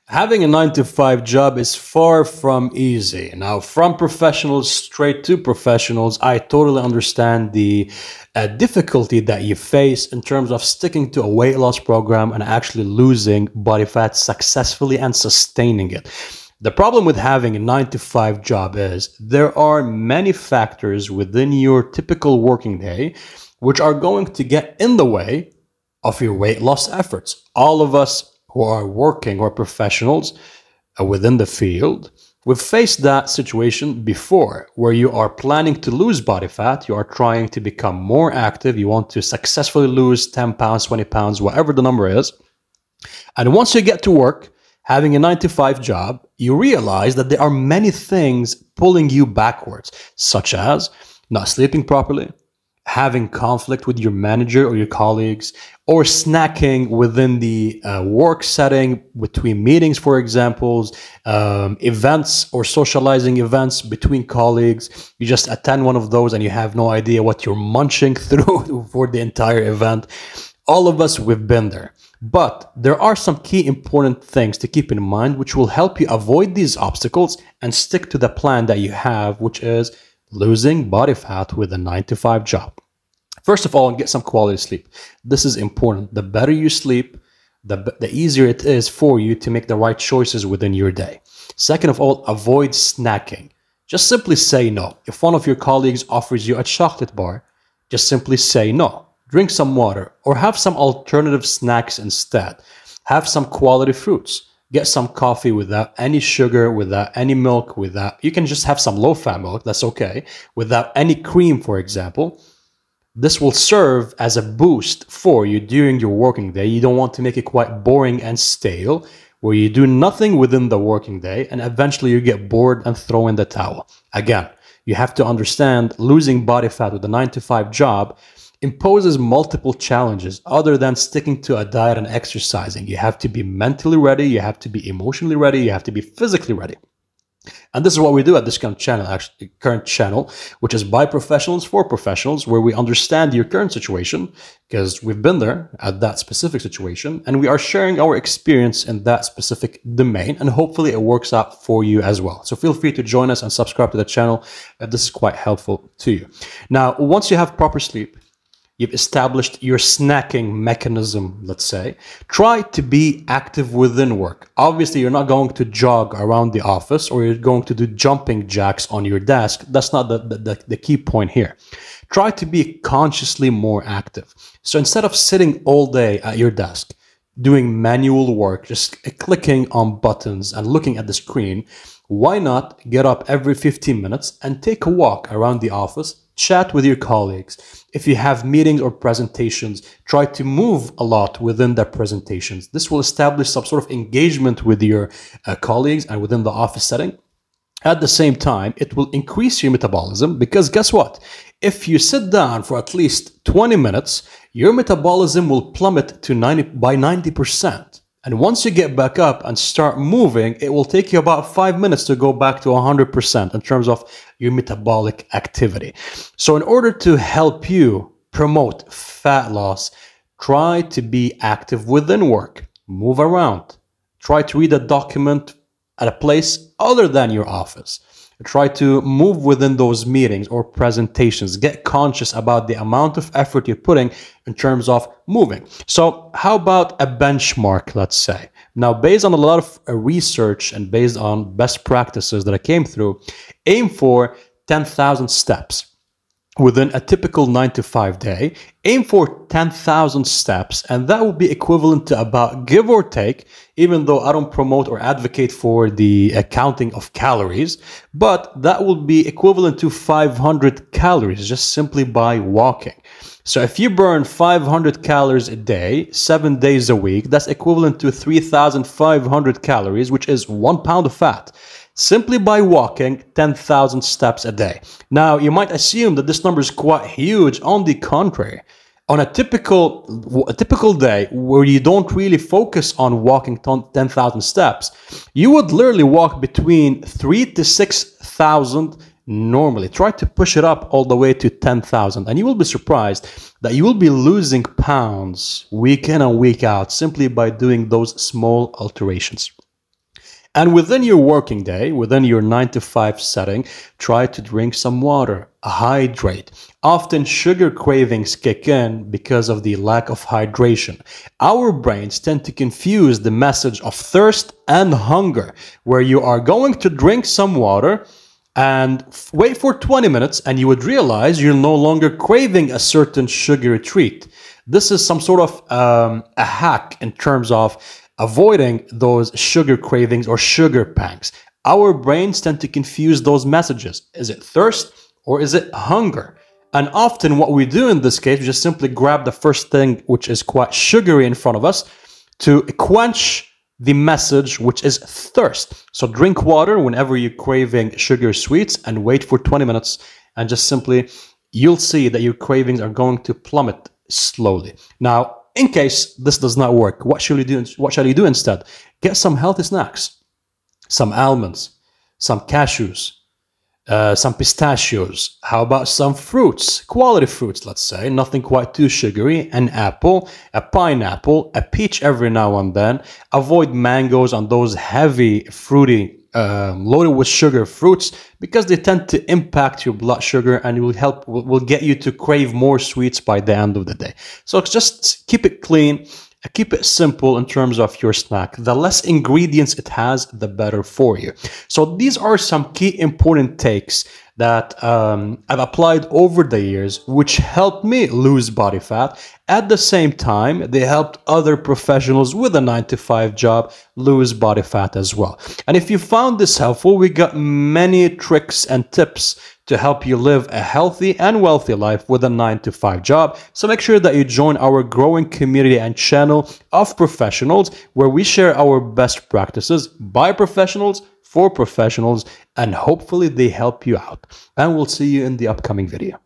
Having a 9 to 5 job is far from easy. Now, from professionals straight to professionals, I totally understand the difficulty that you face in terms of sticking to a weight loss program and actually losing body fat successfully and sustaining it. The problem with having a 9 to 5 job is there are many factors within your typical working day which are going to get in the way of your weight loss efforts. All of us who are working or professionals within the field, we've faced that situation before where you are planning to lose body fat, you are trying to become more active, you want to successfully lose 10 pounds, 20 pounds, whatever the number is. And once you get to work, having a 9 to 5 job, you realize that there are many things pulling you backwards, such as not sleeping properly, having conflict with your manager or your colleagues, or snacking within the work setting between meetings, for example, events or socializing events between colleagues. You just attend one of those and you have no idea what you're munching through for the entire event. All of us, we've been there. But there are some key important things to keep in mind which will help you avoid these obstacles and stick to the plan that you have, which is losing body fat with a 9 to 5 job. First of all, get some quality sleep. This is important. The better you sleep, the easier it is for you to make the right choices within your day. Second of all, avoid snacking. Just simply say no. If one of your colleagues offers you a chocolate bar, just simply say no. Drink some water or have some alternative snacks instead. Have some quality fruits. Get some coffee without any sugar, without any milk, you can just have some low-fat milk, that's okay, without any cream, for example. This will serve as a boost for you during your working day. You don't want to make it quite boring and stale, where you do nothing within the working day and eventually you get bored and throw in the towel. Again, you have to understand losing body fat with a 9 to 5 job imposes multiple challenges other than sticking to a diet and exercising. You have to be mentally ready, you have to be emotionally ready, you have to be physically ready. And this is what we do at this current channel, which is by professionals for professionals, where we understand your current situation because we've been there at that specific situation and we are sharing our experience in that specific domain, and hopefully it works out for you as well. So feel free to join us and subscribe to the channel if this is quite helpful to you. Now, once you have proper sleep, you've established your snacking mechanism, let's say, try to be active within work. Obviously, you're not going to jog around the office or you're going to do jumping jacks on your desk. That's not the key point here. Try to be consciously more active. So instead of sitting all day at your desk, doing manual work, just clicking on buttons and looking at the screen, why not get up every 15 minutes and take a walk around the office, chat with your colleagues. If you have meetings or presentations, try to move a lot within the presentations. This will establish some sort of engagement with your colleagues and within the office setting. At the same time, it will increase your metabolism because guess what? If you sit down for at least 20 minutes, your metabolism will plummet to 90%. And once you get back up and start moving, it will take you about 5 minutes to go back to 100% in terms of your metabolic activity. So in order to help you promote fat loss, try to be active within work. Move around. Try to read a document at a place other than your office. Try to move within those meetings or presentations. Get conscious about the amount of effort you're putting in terms of moving. So how about a benchmark, let's say? Now, based on a lot of research and based on best practices that I came through, aim for 10,000 steps. Within a typical 9 to 5 day, aim for 10,000 steps, and that will be equivalent to about, give or take, even though I don't promote or advocate for the counting of calories, but that will be equivalent to 500 calories just simply by walking. So if you burn 500 calories a day, 7 days a week, that's equivalent to 3,500 calories, which is 1 pound of fat, simply by walking 10,000 steps a day. Now, you might assume that this number is quite huge. On the contrary, on a typical day where you don't really focus on walking 10,000 steps, you would literally walk between 3,000 to 6,000 normally. Try to push it up all the way to 10,000, and you will be surprised that you will be losing pounds week in and week out simply by doing those small alterations. And within your working day, within your 9 to 5 setting, try to drink some water, hydrate. Often sugar cravings kick in because of the lack of hydration. Our brains tend to confuse the message of thirst and hunger, where you are going to drink some water and wait for 20 minutes and you would realize you're no longer craving a certain sugary treat. This is some sort of a hack in terms of avoiding those sugar cravings or sugar pangs. Our brains tend to confuse those messages. Is it thirst or is it hunger? And often what we do in this case, we just simply grab the first thing which is quite sugary in front of us to quench the message which is thirst. So drink water whenever you're craving sugar sweets and wait for 20 minutes and just simply, you'll see that your cravings are going to plummet slowly. Now, in case this does not work, what shall you do? What shall you do instead? Get some healthy snacks, some almonds, some cashews, some pistachios. How about some fruits, quality fruits, let's say, nothing quite too sugary, an apple, a pineapple, a peach every now and then. Avoid mangoes and those heavy, fruity, loaded with sugar fruits because they tend to impact your blood sugar and will get you to crave more sweets by the end of the day. So just keep it clean. Keep it simple in terms of your snack. The less ingredients it has, the better for you. So these are some key important takes that I've applied over the years, which helped me lose body fat. At the same time, they helped other professionals with a 9 to 5 job lose body fat as well. And if you found this helpful, we got many tricks and tips to help you live a healthy and wealthy life with a 9 to 5 job. So make sure that you join our growing community and channel of professionals where we share our best practices by professionals for professionals, and hopefully they help you out. And we'll see you in the upcoming video.